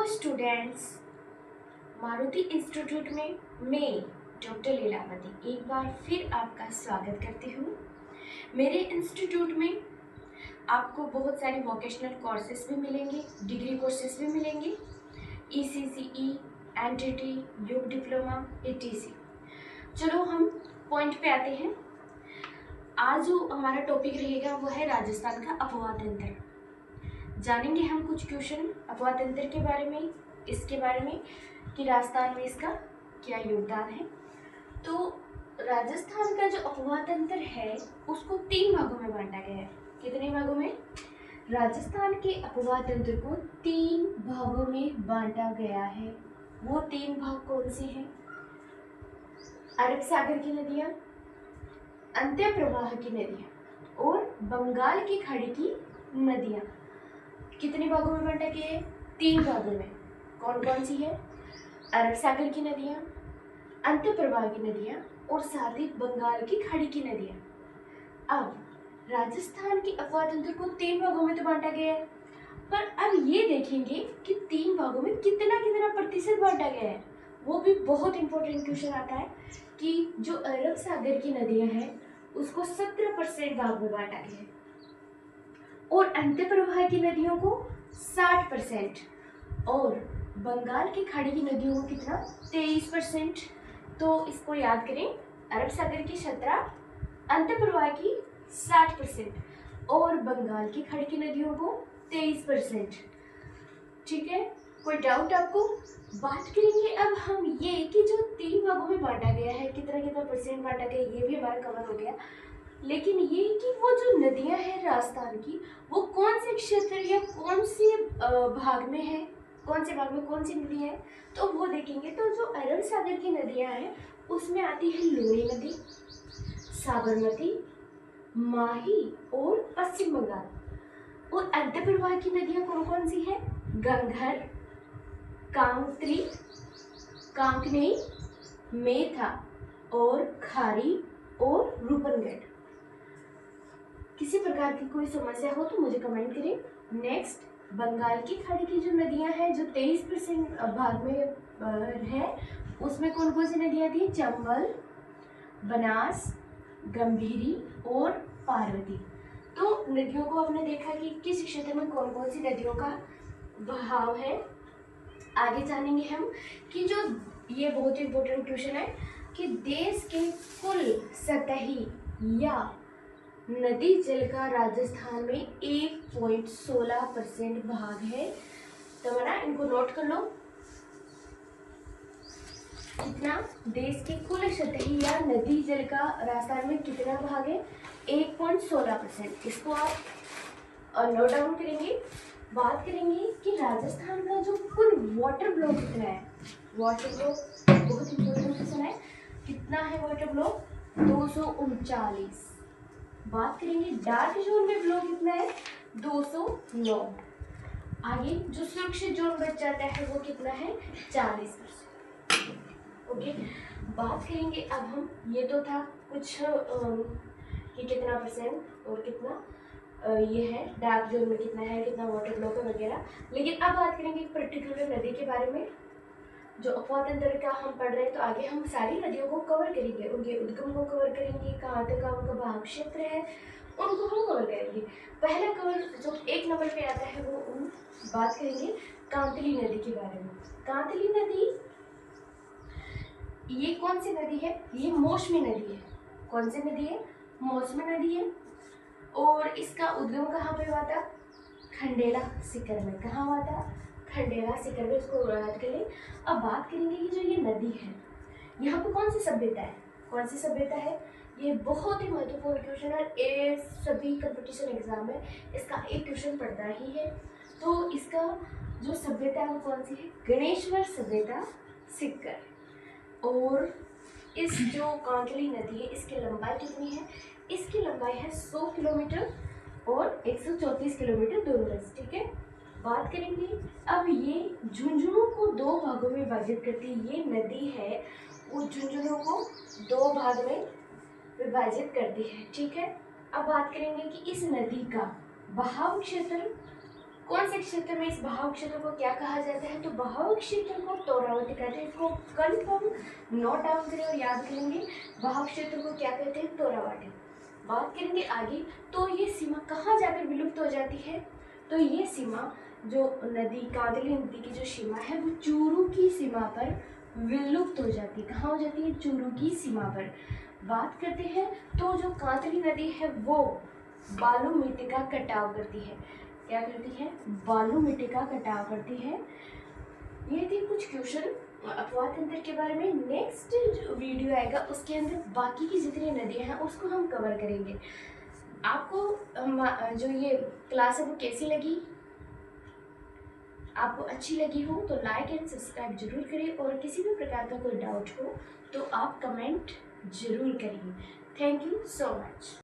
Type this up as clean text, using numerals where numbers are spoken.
Students, Maruti institute में मैं doctor Lilavati एक बार फिर आपका स्वागत करती हूँ। मेरे इंस्टीट्यूट में आपको बहुत सारे वोकेशनल कोर्सेज भी मिलेंगे, डिग्री कोर्सेज भी मिलेंगे, ECCE, NTT, योग डिप्लोमा, ETC। चलो हम पॉइंट पे आते हैं। आज जो हमारा टॉपिक रहेगा वो है राजस्थान का अपवाद तंत्र। जानेंगे हम कुछ क्वेश्चन अपवाद तंत्र के बारे में, इसके बारे में कि राजस्थान में इसका क्या योगदान है। तो राजस्थान का जो अपवाद तंत्र है उसको 3 भागों में बांटा गया है। कितने भागों में? राजस्थान के अपवाद तंत्र को 3 भागों में बांटा गया है। वो 3 भाग कौन से हैं? अरब सागर की नदियाँ, अंत्य प्रवाह की नदियाँ और बंगाल की खाड़ी की नदियाँ। कितने भागों में बांटा गया है? 3 भागों में। कौन कौन सी है? अरब सागर की नदियाँ, अंत्य प्रवाह की नदियाँ और साथ ही बंगाल की खाड़ी की नदियाँ। अब राजस्थान के अपवाद तंत्र को 3 भागों में तो बांटा गया है, पर अब ये देखेंगे कि 3 भागों में कितना कितना प्रतिशत बांटा गया है। वो भी बहुत इंपॉर्टेंट क्वेश्चन आता है कि जो अरब सागर की नदियाँ हैं उसको 17% भाग में बांटा गया है और अंत्य प्रवाह की नदियों को 60% और बंगाल की खाड़ी की नदियों को कितना? 23%। तो इसको याद करें, अरब सागर की 17, अंत्य प्रवाह की 60% और बंगाल की खाड़ी की नदियों को 23%। ठीक है, कोई डाउट आपको? बात करेंगे अब हम ये कि जो 3 भागों में बांटा गया है, कितना कितना परसेंट बांटा गया, ये भी हमारा कवर हो गया। लेकिन ये कि वो जो नदियां हैं राजस्थान की, वो कौन से क्षेत्र या कौन से भाग में है, कौन से भाग में कौन सी नदी है, तो वो देखेंगे। तो जो अरब सागर की नदियां हैं उसमें आती है लूनी नदी, साबरमती, माही और पश्चिम बंगाल। और अंत्य प्रवाह की नदियां कौन कौन सी है? गंगघर, कांकरी, कांकनी, मेथा और खारी और रूपनगढ़। किसी प्रकार की कोई समस्या हो तो मुझे कमेंट करें। नेक्स्ट, बंगाल की खाड़ी की जो नदियां हैं जो 23% भाग में है, उसमें कौन कौन सी नदियां थी? चंबल, बनास, गंभीरी और पार्वती। तो नदियों को आपने देखा कि किस क्षेत्र में कौन कौन सी नदियों का बहाव है। आगे जानेंगे हम कि जो ये बहुत इंपॉर्टेंट क्वेश्चन है कि देश के कुल सतही या नदी जल का राजस्थान में 1.16% भाग है। तो ना इनको नोट कर लो। कितना? देश के कुल सतही या नदी जल का राजस्थान में कितना भाग है? 1.16%। इसको आप नोट डाउन करेंगे। बात करेंगे कि राजस्थान का जो कुल वाटर ब्लॉक कितना है। वाटर ब्लॉक बहुत इंपॉर्टेंट क्वेश्चन है। कितना है वाटर ब्लॉक? 239। बात करेंगे डार्क जोन में ब्लॉक कितना है? 209। आगे जो सुरक्षित जोन बच जाता है वो कितना है? 40%। ओके, बात करेंगे अब हम, ये तो था कुछ कि कितना परसेंट और कितना ये है, डार्क जोन में कितना है, कितना वाटर ब्लॉक है वगैरह। लेकिन अब बात करेंगे एक पर्टिकुलर नदी के बारे में। जो अपवाद तंत्र का हम पढ़ रहे हैं तो आगे हम सारी नदियों को कवर करेंगे, उनके उद्गम को कवर करेंगे, कहाँ तक का उनका भाग क्षेत्र है उनको हम कवर करेंगे। पहला कवर जो 1 नंबर पे आता है वो बात करेंगे कांतली नदी के बारे में। कांतली नदी ये कौन सी नदी है? ये मौसमी नदी है। कौन सी नदी है? मौसमी नदी है। और इसका उद्गम कहाँ पे हुआ था? खंडेला सीकर में। कहाँ हुआ था? खंडेला सीकर में। इसको याद करें। अब बात करेंगे कि जो ये नदी है यहाँ पे कौन सी सभ्यता है? कौन सी सभ्यता है? ये बहुत ही महत्वपूर्ण क्वेश्चन है। ये सभी कंपटीशन एग्जाम में इसका एक क्वेश्चन पड़ता ही है। तो इसका जो सभ्यता है वो कौन सी है? गणेश्वर सभ्यता सीकर। और इस जो कांतली नदी है इसकी लंबाई कितनी है? इसकी लंबाई है 100 किलोमीटर और 134 किलोमीटर दोनों। ठीक है, बात करेंगे अब ये झुंझुनू को 2 भागों में विभाजित करती है। ये नदी है वो झुंझुनू को 2 भाग में विभाजित करती है। ठीक है, अब बात करेंगे कि इस नदी का बहाव क्षेत्र कौन से क्षेत्र में इस बहाव क्षेत्र को क्या कहा जाता है? तो बहाव क्षेत्र को तोरावटी कहते हैं। इसको कन्फर्म नोट डाउन करें और याद करेंगे। बहाव क्षेत्र को क्या कहते हैं? तोरावटी। बात करेंगे आगे, तो ये सीमा कहाँ जाकर विलुप्त हो जाती है? तो ये सीमा जो नदी, कांदली नदी की जो सीमा है वो चूरू की सीमा पर विलुप्त हो जाती है। कहाँ हो जाती है? चूरू की सीमा पर। बात करते हैं तो जो कांदली नदी है वो बालू मिट्टी का कटाव करती है। क्या करती है? बालू मिट्टी का कटाव करती है। ये थी कुछ क्वेश्चन अपवाद तंत्र के बारे में। नेक्स्ट जो वीडियो आएगा उसके अंदर बाकी की जितनी नदियां हैं उसको हम कवर करेंगे। आपको जो ये क्लास है वो कैसी लगी? आपको अच्छी लगी हो तो लाइक एंड सब्सक्राइब जरूर करें, और किसी भी प्रकार का कोई डाउट हो तो आप कमेंट जरूर करिए। Thank you so much.